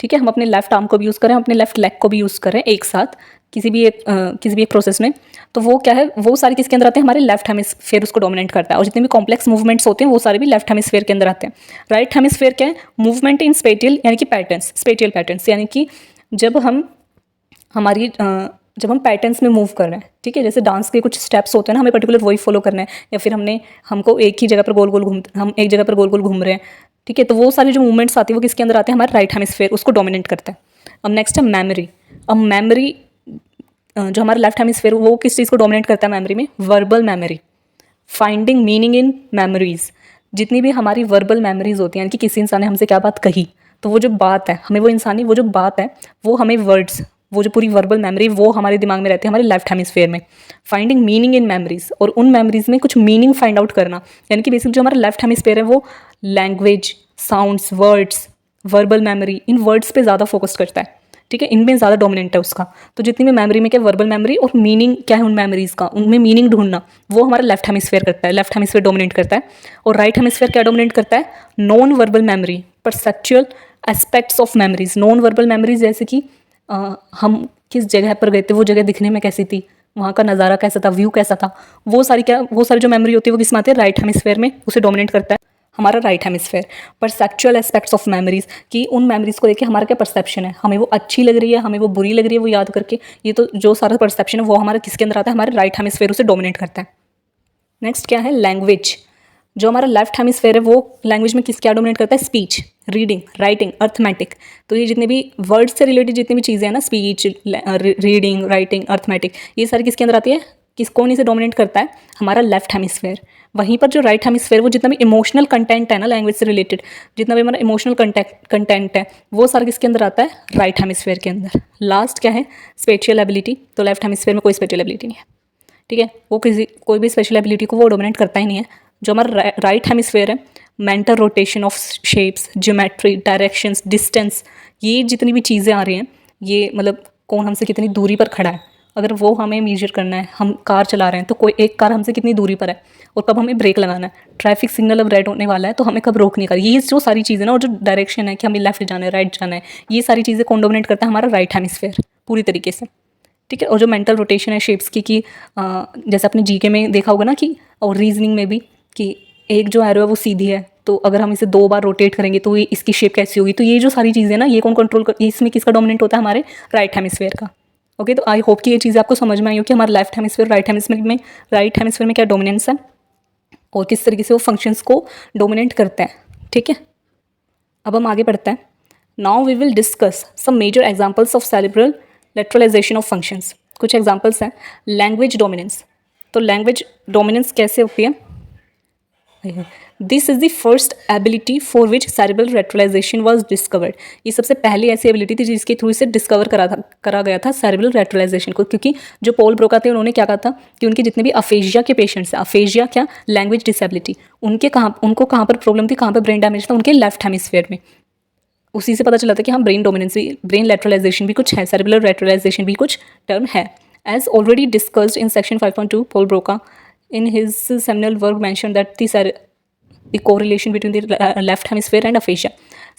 Speaker 1: ठीक है, हम अपने लेफ्ट आर्म को भी यूज़ करें, अपने लेफ्ट लेग को भी यूज़ करें एक साथ किसी भी एक प्रोसेस में, तो वो क्या है, वो सारे किसके अंदर आते हैं, हमारे लेफ्ट हेमिस्फेयर उसको डोमिनेट करता है। और जितने भी कॉम्प्लेक्स मूवमेंट्स होते हैं वो सारे भी लेफ्ट हेमिस्फेयर के अंदर आते हैं। राइट हेमिस्फेयर क्या है, मूवमेंट इन स्पेटियल, यानी कि पैटर्न्स, स्पेटियल पैटर्न्स, यानी कि जब हम पैटर्न्स में मूव कर रहे हैं, ठीक है, जैसे डांस के कुछ स्टेप्स होते हैं ना, हमें पर्टिकुलर वही फॉलो करना है, या फिर हमको एक ही जगह पर हम एक जगह पर गोल गोल घूम रहे हैं, ठीक है, तो वो सारी जो मूवमेंट्स आती है वो किसके अंदर आते हैं, हमारे राइट हेमिस्फेयर उसको डोमिनेट करता है। अब नेक्स्ट है मेमोरी। अब मेमोरी जो हमारा लेफ्ट हेमिस्फेयर वो किस चीज़ को डोमिनेट करता है मेमोरी में, verbal memory, finding meaning in memories. जितनी भी हमारी वर्बल मेमोरीज होती हैं, यानी कि किसी इंसान ने हमसे क्या बात कही तो वो जो बात है हमें, वो इंसानी वो जो बात है वो हमें वर्ड्स, वो जो पूरी वर्बल मेमोरी वो हमारे दिमाग में रहती है हमारे लेफ्ट हेमिस्फेयर में। फाइंडिंग मीनिंग इन मेमोरीज, और उन मेमोरीज में कुछ मीनिंग फाइंड आउट करना, यानी कि बेसिकली जो हमारा लेफ्ट हेमिस्फेयर है वो language, sounds, words, verbal memory, in words पे ज़्यादा फोकस करता है, ठीक है, इनमें ज़्यादा डोमिनेंट है उसका। तो जितनी भी मेमोरी में क्या वर्बल मेमोरी और मीनिंग क्या है उन मेमोरीज़ का, उनमें मीनिंग ढूंढना, वो हमारा लेफ्ट हेमिस्फेयर करता है, लेफ्ट हेमिस्फेयर डोमिनेट करता है। और राइट हेमिस्फेयर क्या डोमिनेट करता है? Non verbal memory, perceptual aspects of memories. Non verbal memories जैसे कि हम किस जगह पर गए थे, वो जगह दिखने में कैसी थी, वहाँ का नज़ारा कैसा था, व्यू कैसा था, वो सारी जो मेमोरी होती है वो किस में आती है? राइट हेमिस्फेयर में, उसे डोमिनेट करता है हमारा right hemisphere. Perceptual aspects of memories, कि उन मेमोरीज को लेके हमारा क्या परसेप्शन है, हमें वो अच्छी लग रही है, हमें वो बुरी लग रही है, वो याद करके, ये तो जो सारा परसेप्शन है वो हमारा किसके अंदर आता है? हमारे राइट हेमिस्फेयर उसे डोमिनेट करता है। नेक्स्ट क्या है? लैंग्वेज। जो हमारा लेफ्ट हेमिस्फेयर है वो लैंग्वेज में क्या डोमिनेट करता है? Speech, reading, writing, arithmetic. तो ये जितने भी वर्ड से रिलेटेड जितनी भी चीज़ें हैं ना, स्पीच, रीडिंग, राइटिंग, अर्थमेटिक, ये सारी किसके अंदर आती है? कौन इसे डोमिनेट करता है? हमारा लेफ्ट हेमिस्फेयर। वहीं पर जो राइट हेमिस्फेयर, वो जितना भी इमोशनल कंटेंट है ना लैंग्वेज से रिलेटेड, जितना भी हमारा इमोशनल कंटेंट है वो सारा किसके अंदर आता है? राइट हेमिस्फेयर के अंदर। लास्ट क्या है? Spatial ability. तो लेफ्ट हेमिस्फेयर में कोई स्पेशियल एबिलिटी नहीं है, ठीक है, वो कोई भी स्पेशल एबिलिटी को वो डोमिनेट करता ही नहीं है। जो हमारा राइट हेमिस्फेयर है, mental rotation of shapes, geometry, directions, distance, ये जितनी भी चीज़ें आ रही हैं, ये मतलब कौन हमसे कितनी दूरी पर खड़ा है, अगर वो हमें मेजर करना है, हम कार चला रहे हैं तो कोई एक कार हमसे कितनी दूरी पर है और कब हमें ब्रेक लगाना है, ट्रैफिक सिग्नल अब रेड होने वाला है तो हमें कब रोकने का, ये जो सारी चीज़ें ना, और जो डायरेक्शन है कि हमें लेफ्ट जाना है, राइट जाना है, ये सारी चीज़ें कौन डोमिनेट करता है? हमारा राइट हेमिस्फेयर पूरी तरीके से, ठीक है। और जो मेंटल रोटेशन है शेप्स की, कि जैसे आपने जीके में देखा होगा ना, कि और रीजनिंग में भी, कि एक जो एरो है वो सीधी है, तो अगर हम इसे 2 बार रोटेट करेंगे तो ये इसकी शेप कैसी होगी। तो ये जो सारी चीज़ें ना, ये कौन कंट्रोल कर, इसमें किसका डोमिनेंट होता है? हमारे राइट हेमिस्फेयर का। ओके, तो आई होप कि ये चीज़ें आपको समझ में आई हो कि हमारा लेफ्ट हेमिस्फेयर, राइट हेमिस्फेयर में क्या डोमिनेंस है और किस तरीके से वो फंक्शंस को डोमिनेट करता है, ठीक है। अब हम आगे बढ़ते हैं। Now we will discuss some major examples of cerebral lateralization of functions. कुछ एग्जांपल्स हैं। Language dominance. तो लैंग्वेज डोमिनेंस कैसे होती है? This is the first ability for which cerebral lateralization was discovered. ये सबसे पहली ऐसी एबिलिटी थी जिसके थ्रू इसे डिस्कवर करा गया था सेरेब्रल रेट्रोलाइजेशन को, क्योंकि जो पॉल ब्रोका थे उन्होंने क्या कहा था कि उनके जितने भी अफेजिया के पेशेंट्स हैं, अफेजिया क्या, लैंग्वेज डिसेबिलिटी, उनको कहाँ पर प्रॉब्लम थी, कहाँ पर ब्रेन डैमेज था? उनके लेफ्ट हेमिस्फेयर में। उसी से पता चला था कि हाँ, ब्रेन डोमिनेंस भी, ब्रेन लेटरलाइजेशन भी कुछ है, सेरेब्रल रेट्रोलाइजेशन भी कुछ टर्म है। As already discussed in section 5.2, Paul Broca in his seminal work mentioned that the correlation between the left hemisphere and aphasia,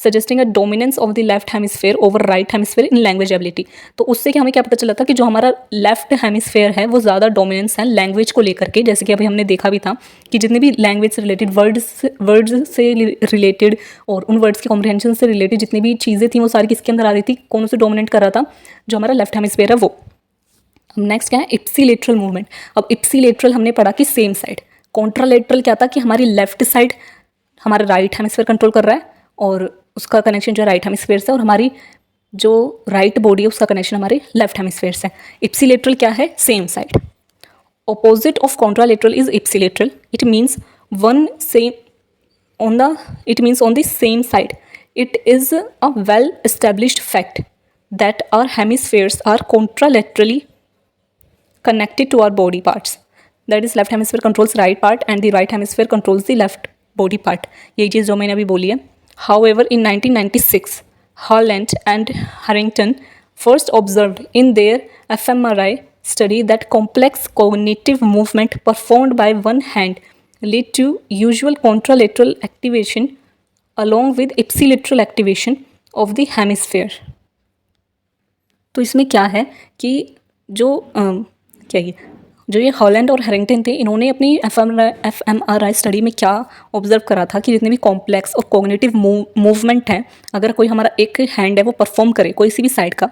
Speaker 1: suggesting a dominance of the left hemisphere over right hemisphere in language ability। तो उससे कि हमें क्या पता चला था कि जो हमारा लेफ्ट हेमिस्फेयर है वो ज़्यादा डोमिनेंस है लैंग्वेज को लेकर के। जैसे कि अभी हमने देखा भी था कि जितने भी लैंग्वेज से रिलेटेड, वर्ड्स से रिलेटेड और उन वर्ड्स के कॉम्प्रिहेंशन से रिलेटेड जितनी भी चीज़ें थी वो सारी किसके अंदर आ रही थी? कौन उसे डोमिनेट कर रहा था? जो हमारा लेफ्ट हेमिस्फेयर है वो। नेक्स्ट क्या है? इप्सीलेटरल मूवमेंट। अब इप्सीलेटरल हमने पढ़ा कि सेम साइड। कॉन्ट्रालेटरल क्या था? कि हमारी लेफ्ट साइड हमारा राइट हेमिस्फेयर कंट्रोल कर रहा है और उसका कनेक्शन जो है राइट हेमिस्फेयर से, और हमारी जो राइट बॉडी है उसका कनेक्शन हमारे लेफ्ट हेमिस्फेयर से। इप्सीलेटरल क्या है? Same side. Opposite of contralateral is ipsilateral. It means on the same side. It is a well established fact that our hemispheres are contralaterally connected to our body parts. That is, left hemisphere controls right part and the right hemisphere controls the left body part. यही चीज़ जो मैंने अभी बोली है। However, in 1996, Holland and Harrington first observed in their fMRI study that complex cognitive movement performed by one hand lead to usual contralateral activation along with ipsilateral activation of the hemisphere. तो इसमें क्या है कि जो जो ये हॉलैंड और हैरिंगटन थे, इन्होंने अपनी एफएमआरआई स्टडी में क्या ऑब्जर्व करा था कि जितने भी कॉम्प्लेक्स और कॉग्निटिव मूवमेंट हैं, अगर कोई हमारा एक हैंड है वो परफॉर्म करे कोई सी भी साइड का,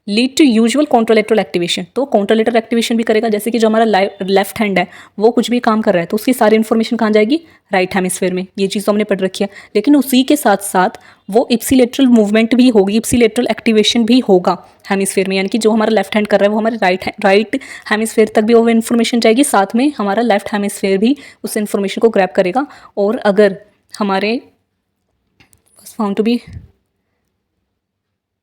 Speaker 1: lead to usual contralateral activation. तो कॉन्ट्रोलेटरल एक्टिवेशन भी करेगा। जैसे कि जो हमारा लेफ्ट हैंड है वो कुछ भी काम कर रहा है तो उसकी सारी इन्फॉर्मेशन कहाँ जाएगी? राइट हेमिस्फेयर में। ये चीज़ तो हमने पढ़ रखी है। लेकिन उसी के साथ साथ वो इप्सीलेटरल मूवमेंट भी होगी, इप्सीलेटरल एक्टिवेशन भी होगा हेमिस्फेयर में। यानी कि जो हमारा लेफ्ट हैंड कर रहा है वो हमारे राइट हेमिस्फेयर तक भी वो इन्फॉर्मेशन जाएगी, साथ में हमारा लेफ्ट हेमिस्फेयर भी उस इन्फॉर्मेशन को ग्रैब करेगा। और अगर हमारे found to be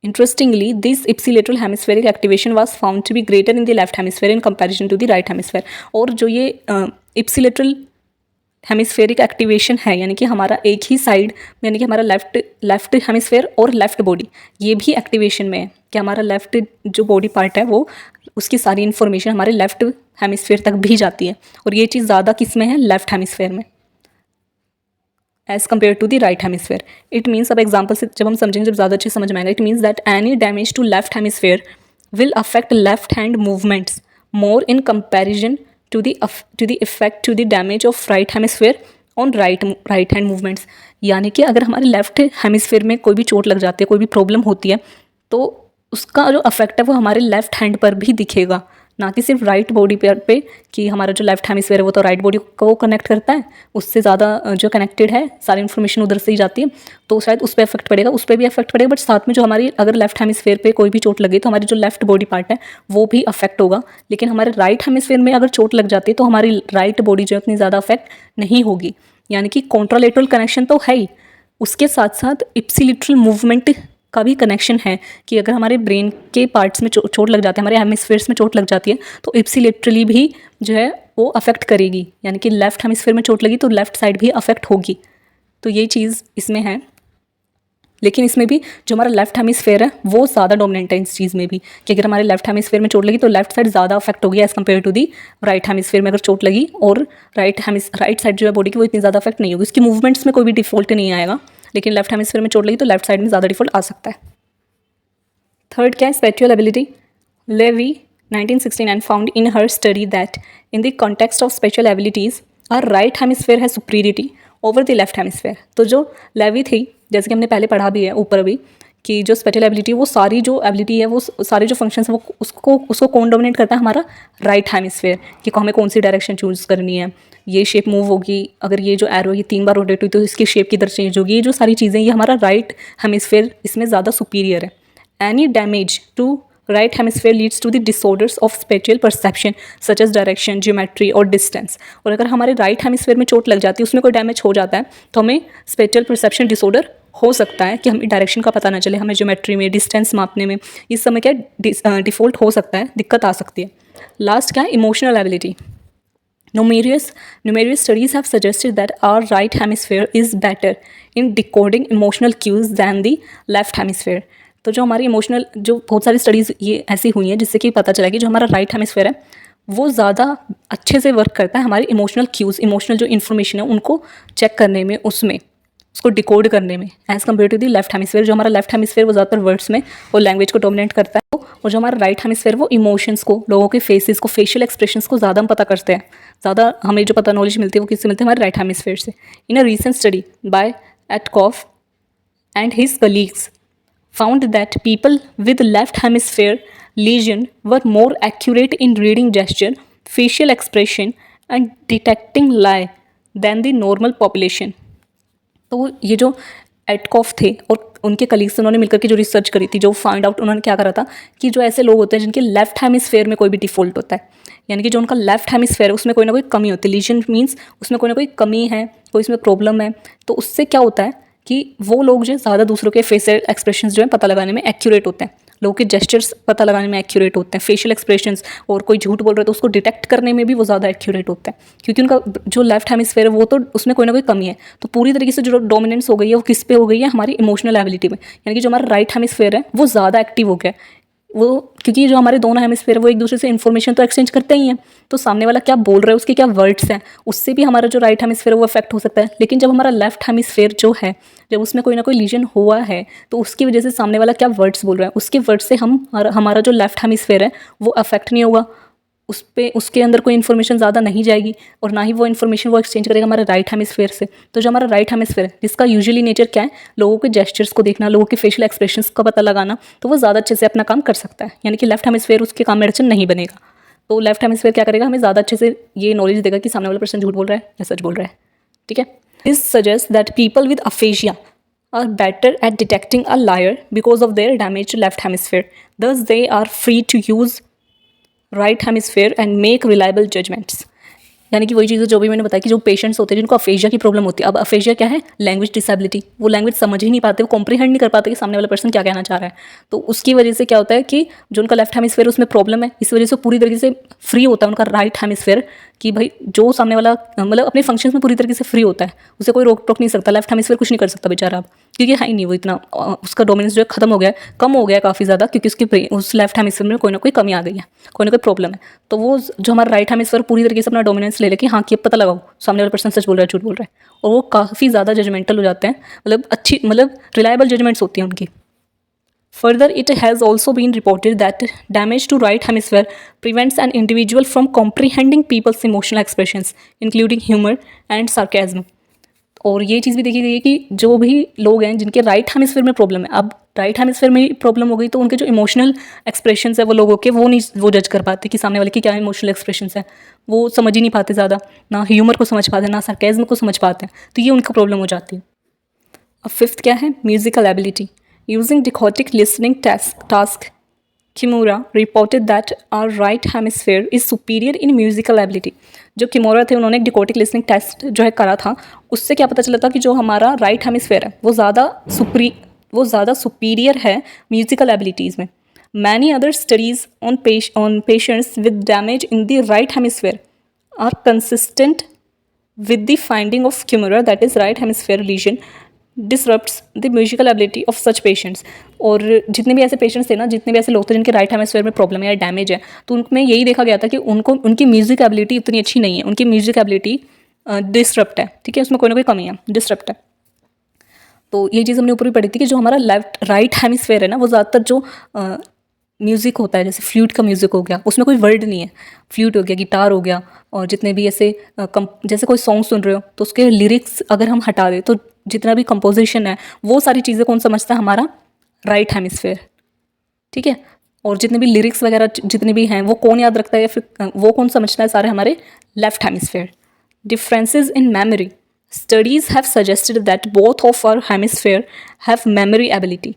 Speaker 1: Interestingly, this ipsilateral hemispheric activation was found to be greater in the left hemisphere in comparison to the right hemisphere. और जो ये ipsilateral हेमिस्फेरिक एक्टिवेशन है, यानी कि हमारा एक ही साइड, यानी कि हमारा लेफ्ट हेमिस्फेयर और लेफ्ट बॉडी, ये भी एक्टिवेशन में है कि हमारा लेफ्ट जो बॉडी पार्ट है वो उसकी सारी इन्फॉर्मेशन हमारे लेफ्ट हेमिस्फेयर तक भी जाती है, और ये चीज़ ज़्यादा किस में है, लेफ्ट हेमिस्फेयर में, as compare to the right hemisphere. It means, अब एग्जाम्पल से जब हम समझेंगे, जब ज़्यादा अच्छे समझ में आएगा, it means that any damage to left hemisphere will affect left hand movements more in comparison to the effect to the damage of right hemisphere on right hand movements. यानी कि अगर हमारे लेफ्ट हेमिस्फेयर में कोई भी चोट लग जाती है, कोई भी प्रॉब्लम होती है, तो उसका जो अफेक्ट है वो हमारे लेफ्ट हैंड पर भी दिखेगा, ना कि सिर्फ राइट बॉडी पे कि हमारा जो लेफ्ट हेमिस्फेयर है वो तो राइट बॉडी को कनेक्ट करता है, उससे ज़्यादा जो कनेक्टेड है, सारी इन्फॉर्मेशन उधर से ही जाती है, तो शायद उस पर इफेक्ट पड़ेगा, उस पर भी इफेक्ट पड़ेगा, बट साथ में जो हमारी अगर लेफ्ट हेमिस्फेयर पे कोई भी चोट लगे तो हमारी जो लेफ्ट बॉडी पार्ट है वो भी अफेक्ट होगा. लेकिन हमारे राइट हेमिस्फेयर में अगर चोट लग जाती है तो हमारी राइट बॉडी जो इतनी ज़्यादा अफेक्ट नहीं होगी. यानी कि कॉन्ट्रालेटरल कनेक्शन तो है ही, उसके साथ साथ इप्सिलेटरल मूवमेंट का भी कनेक्शन है कि अगर हमारे ब्रेन के पार्ट्स में चोट लग जाती है, हमारे हेमिस्फेयर्स में चोट लग जाती है, तो इप्सिलेटरली भी जो है वो अफेक्ट करेगी. यानी कि लेफ्ट हेमिस्फेयर में चोट लगी तो लेफ्ट साइड भी अफेक्ट होगी. तो ये चीज़ इसमें है. लेकिन इसमें भी जो हमारा लेफ्ट हेमिस्फेयर है वो ज़्यादा डोमिनेंट है इस चीज़ में भी, कि अगर हमारे लेफ्ट हेमिस्फेयर में चोट लगी तो लेफ्ट साइड ज़्यादा अफेक्ट होगी as compare to the right hemisphere में अगर चोट लगी, और राइट साइड जो है बॉडी की वो इतनी ज़्यादा अफेक्ट नहीं होगी, उसकी मूवमेंट्स में कोई भी डिफॉल्ट नहीं आएगा. लेकिन लेफ्ट हेमिस्फेयर में चोट लगी तो लेफ्ट साइड में ज़्यादा डिफॉल्ट आ सकता है. थर्ड क्या है, spatial ability. Levy 1969 found in her study that in the context of spatial abilities our right hemisphere है superiority over the left hemisphere. तो जो लेवी थी, जैसे कि हमने पहले पढ़ा भी है ऊपर भी, कि जो स्पेशल एबिलिटी, वो सारी जो एबिलिटी है, वो सारी जो फंक्शंस है, वो उसको कौन डोमिनेट करता है, हमारा राइट हेमिस्फेयर, कि हमें कौन सी डायरेक्शन चूज़ करनी है, ये शेप मूव होगी, अगर ये जो एरो ये 3 बार रोटेट हुई तो इसकी शेप किधर चेंज होगी, ये जो सारी चीज़ें, ये हमारा राइट हेमिस्फेयर इसमें ज़्यादा सुपीरियर है. Any damage to right hemisphere leads to the disorders of spatial perception such as direction, geometry और distance. और अगर हमारे राइट हेमिस्फेयर में चोट लग जाती है, उसमें कोई डैमेज हो जाता है, तो हमें स्पेशल परसेप्शन डिसऑर्डर हो सकता है कि हमें डायरेक्शन का पता ना चले, हमें ज्योमेट्री में, डिस्टेंस मापने में, इस समय क्या डिफॉल्ट हो सकता है, दिक्कत आ सकती है. लास्ट क्या है, emotional ability. Numerous studies have suggested that our right hemisphere is better in decoding emotional cues than the left hemisphere. तो जो हमारी इमोशनल, जो बहुत सारी स्टडीज़ ये ऐसी हुई हैं जिससे कि पता चला कि जो हमारा राइट हेमिस्फेयर है वो ज़्यादा अच्छे से वर्क करता है हमारी इमोशनल क्यूज़, इमोशनल जो इन्फॉर्मेशन है उनको चेक करने में, उसमें उसको डिकोड करने में, as compare to the left hemisphere. जो हमारा लेफ्ट हेमिस्फेयर वो ज़्यादातर वर्ड्स में और लैंग्वेज को डोमिनेट करता है, और जो हमारा राइट हेमिस्फेयर वो इमोशंस को, लोगों के फेसेस को, फेशियल एक्सप्रेशंस को ज़्यादा हम पता करते हैं. ज़्यादा हमें जो पता नॉलेज मिलती है वो किससे मिलती है, हमारे राइट हेमिस्फेयर से. In a recent study by Etcoff and his colleagues found that people with left hemisphere lesion were more accurate in reading gesture, facial expression and detecting lie than the normal population. तो ये जो एटकॉफ थे और उनके कलीग्स, उन्होंने मिलकर के जो रिसर्च करी थी, जो फाइंड आउट उन्होंने क्या करा था कि जो ऐसे लोग होते हैं जिनके लेफ्ट हेमिस्फेयर में कोई भी डिफॉल्ट होता है, यानी कि जो उनका लेफ्ट हेमिस्फेयर है उसमें कोई ना कोई कमी होती है, लीजन मीन्स उसमें कोई ना कोई कमी है, कोई इसमें प्रॉब्लम है, तो उससे क्या होता है कि वो लोग जो ज़्यादा दूसरों के फेशियल एक्सप्रेशंस जो है पता लगाने में एक्यूरेट होते हैं, लोगों के जेस्चर्स पता लगाने में एक्यूरेट होते हैं, फेशियल एक्सप्रेशंस, और कोई झूठ बोल रहा है तो उसको डिटेक्ट करने में भी वो ज़्यादा एक्यूरेट होते हैं, क्योंकि उनका जो लेफ्ट हेमिस्फेयर है वो तो उसमें कोई ना कोई कमी है. तो पूरी तरीके से जो डोमिनेंस हो गई है वो किस पे हो गई है, हमारी इमोशनल एबिलिटी में. यानी कि जो हमारा राइट हेमिस्फेयर है वो ज़्यादा एक्टिव हो गया है, वो क्योंकि जो हमारे दोनों हेमिस्फेयर वो एक दूसरे से इन्फॉर्मेशन तो एक्सचेंज करते ही हैं, तो सामने वाला क्या बोल रहा है, उसके क्या वर्ड्स हैं, उससे भी हमारा जो राइट हेमिस्फेयर वो अफेक्ट हो सकता है. लेकिन जब हमारा लेफ्ट हेमिस्फेयर जो है, जब उसमें कोई ना कोई लीजन हुआ है, तो उसकी वजह से सामने वाला क्या वर्ड्स बोल रहा है, उसके वर्ड्स से हमारा जो लेफ्ट हेमिस्फेयर है वो अफेक्ट नहीं होगा, उसके अंदर कोई इन्फॉर्मेशन ज़्यादा नहीं जाएगी, और ना ही वो इन्फॉर्मेशन वो एक्सचेंज करेगा हमारे राइट हेमिस्फेयर से. तो जो हमारा राइट हेमिस्फेयर है जिसका यूजुअली नेचर क्या है, लोगों के जेस्चर्स को देखना, लोगों के फेशियल एक्सप्रेशंस का पता लगाना, तो वो ज़्यादा अच्छे से अपना काम कर सकता है. यानी कि लेफ्ट हेमिस्फेयर उसके काम में अड़चन नहीं बनेगा. तो लेफ्ट हेमिस्फेयर क्या करेगा, हमें ज़्यादा अच्छे से ये नॉलेज देगा कि सामने वाला पर्सन झूठ बोल रहा है या सच बोल रहा है. ठीक है. This suggest that people with aphasia are better at detecting a liar because of their damaged left hemisphere. Thus, they are free to use right hemisphere and make reliable judgments. यानी कि वही चीज़ें जो भी मैंने बताया कि जो पेशेंट्स होते हैं जिनको अफेजिया की प्रॉब्लम होती है। अब अफेजिया क्या है? Language disability. वो लैंग्वेज समझ ही नहीं पाते, वो कॉम्प्रीहेंड नहीं कर पाते कि सामने वाला पर्सन क्या कहना चाह रहा है। तो उसकी वजह से क्या होता है कि जो उनका लेफ्ट हेमिस्फेयर उसमें प्रॉब्लम है, इस वजह से पूरी तरीके से फ्री होता है उनका राइट हेमिस्फेयर, कि भाई जो सामने वाला मतलब अपने फंक्शंस में पूरी तरीके से फ्री होता है, उसे कोई रोक टोक नहीं सकता। लेफ्ट हेमिस्फेयर कुछ नहीं कर सकता बेचारा अब, क्योंकि है ही नहीं वो इतना, उसका डोमिनेंस जो है खत्म हो गया है, कम हो गया है काफ़ी ज़्यादा, क्योंकि उसकी उस लेफ्ट हेमिस्फेयर में कोई ना कोई कमी आ गई है, कोई ना कोई प्रॉब्लम है। तो वो जो हमारा राइट हेमिस्फेयर पूरी तरीके से अपना डोमिनेंस ले लेके, हाँ कि अब पता लगाओ सामने वाला पर्सन सच बोल रहा है झूठ बोल रहा है, और वो काफ़ी ज़्यादा जजमेंटल हो जाते हैं, मतलब अच्छी मतलब रिलायबल जजमेंट्स होती हैं उनकी। Further, it has also been reported that damage to right hemisphere prevents an individual from comprehending people's emotional expressions, including humor and sarcasm. और ये चीज़ भी देखी गई है कि जो भी लोग हैं जिनके राइट हेमिस्फेयर में प्रॉब्लम है, अब राइट हेमिस्फेयर में प्रॉब्लम हो गई तो उनके जो इमोशनल एक्सप्रेशंस है वो लोगों के, वो जज कर पाते कि सामने वाले की क्या इमोशनल एक्सप्रेशंस है, वो समझ ही नहीं पाते ज़्यादा, ना ह्यूमर को समझ पाते, ना सार्केज्म को समझ पाते हैं, तो ये उनका प्रॉब्लम हो जाती है। अब फिफ्थ क्या है? Musical ability. Using dichotic listening task, Kimura reported that our right hemisphere is superior in musical ability. जो किमोरा थे उन्होंने एक डिकोटिक लिसनिंग टेस्ट जो है करा था, उससे क्या पता चला था कि जो हमारा राइट हेमिस्फेयर है वो ज़्यादा सुपीरियर है म्यूजिकल एबिलिटीज़ में। Many other studies on patients with damage in the right hemisphere are consistent with the finding of kimura, that is right hemisphere lesion disrupts the musical ability of such patients। और जितने भी ऐसे पेशेंट्स थे ना, जितने भी ऐसे लोग थे जिनके राइट हेमिस्फेयर में प्रॉब्लम है या डैमेज है, तो उनमें यही देखा गया था कि उनकी म्यूजिक एबिलिटी इतनी अच्छी नहीं है, उनकी म्यूजिक एबिलिटी डिसरप्ट है, ठीक है, उसमें कोई ना कोई कमी है, डिसरप्ट है। तो ये चीज़ हमने ऊपर भी पढ़ी थी कि जो हमारा राइट हेमिस्फेयर है ना, वो ज़्यादातर जो म्यूज़िक होता है, जैसे फ्लूट का म्यूज़िक हो गया, उसमें कोई वर्ड नहीं है, फ्लूट हो गया, गिटार हो गया, और जितने भी ऐसे जैसे कोई सॉन्ग सुन रहे हो तो उसके लिरिक्स अगर हम हटा दें तो जितना भी कंपोजिशन है वो सारी चीज़ें कौन समझता है? हमारा राइट हेमिस्फेयर, ठीक है। और जितने भी लिरिक्स वगैरह जितने भी हैं वो कौन याद रखता है, या फिर वो कौन समझता है? सारे हमारे left hemisphere. Differences in memory, studies have suggested that both of our hemisphere have memory ability.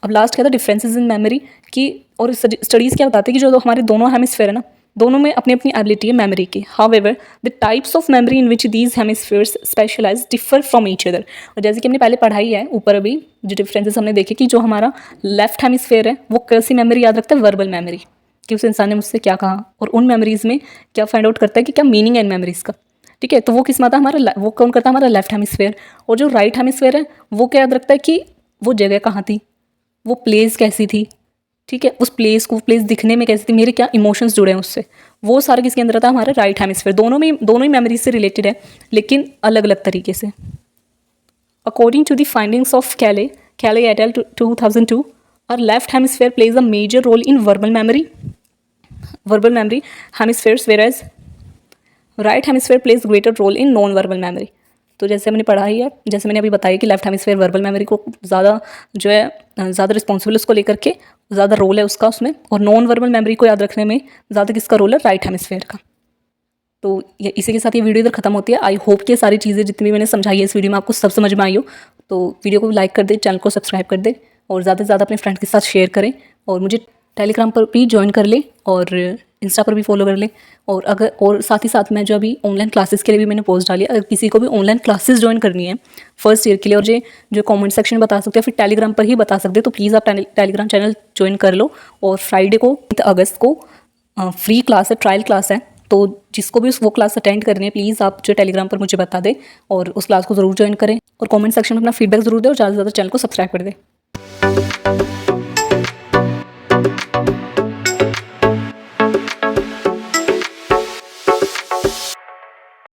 Speaker 1: अब लास्ट क्या था? डिफरेंसेस इन मेमोरी की, और स्टडीज़ क्या बताती है कि जो हमारे दोनों हेमिस्फेयर है ना, दोनों में अपनी अपनी एबिलिटी है मेमोरी की। However the types of memory in which these hemispheres specialise differ from each other. और जैसे कि हमने पहले पढ़ाई है ऊपर, अभी जो डिफरेंसेस हमने देखे कि जो हमारा लेफ्ट हेमिस्फेयर है वो कैसी मेमोरी याद रखता है? वर्बल मेमोरी, कि उस इंसान ने मुझसे क्या कहा, और उन मेमोरीज़ में क्या फाइंड आउट करता है कि क्या मीनिंग है इन मेमोरीज़ का, ठीक है। तो वो किस में आता है? हमारा वो कौन करता है? हमारा लेफ्ट हेमिस्फेयर। और जो राइट हेमिस्फेयर है वो क्या याद रखता है कि वो जगह कहाँ थी, वो प्लेस कैसी थी, ठीक है, उस प्लेस दिखने में कैसी थी, मेरे क्या इमोशंस जुड़े हैं उससे, वो सारा किसके अंदर आता है? हमारे राइट हेमिस्फेयर। दोनों ही मेमोरीज से रिलेटेड है, लेकिन अलग अलग तरीके से। According to the findings of Kelley et al 2002, our left hemisphere plays a major role in verbal memory hemispheres, whereas right hemisphere plays greater role in non verbal memory. तो जैसे हमने पढ़ा ही है, जैसे मैंने अभी बताया कि लेफ्ट हेमिस्फेयर वर्बल मेमोरी को ज़्यादा जो है ज़्यादा रिस्पॉन्सिबल उसको लेकर के ज़्यादा रोल है उसका उसमें, और नॉन वर्बल मेमोरी को याद रखने में ज़्यादा किसका रोल है? राइट हेमिस्फेयर का। तो ये इसी के साथ ये वीडियो इधर खत्म होती है। आई होप कि सारी चीज़ें जितनी भी मैंने समझाई है इस वीडियो में आपको सब समझ में आई हो। तो वीडियो को लाइक कर दे, चैनल को सब्सक्राइब कर दे, और ज़्यादा से ज़्यादा अपने फ्रेंड के साथ शेयर करें, और मुझे टेलीग्राम पर भी ज्वाइन कर ले, और इंस्टा पर भी फॉलो कर ले। और साथ ही साथ मैं जो अभी ऑनलाइन क्लासेस के लिए भी मैंने पोस्ट डाली है, अगर किसी को भी ऑनलाइन क्लासेस ज्वाइन करनी है फर्स्ट ईयर के लिए, और जो कमेंट सेक्शन में बता सकते हैं, फिर टेलीग्राम पर ही बता सकते हैं, तो प्लीज़ आप टेलीग्राम चैनल ज्वाइन कर लो। और फ्राइडे को 8 अगस्त को फ्री क्लास है, ट्रायल क्लास है, तो जिसको भी वो क्लास अटेंड करनी है प्लीज़ आप जो टेलीग्राम पर मुझे बता दें, और उस क्लास को ज़रूर ज्वाइन करें, और कमेंट सेक्शन में अपना फीडबैक ज़रूर दें, और ज़्यादा से ज़्यादा चैनल को सब्सक्राइब कर दें।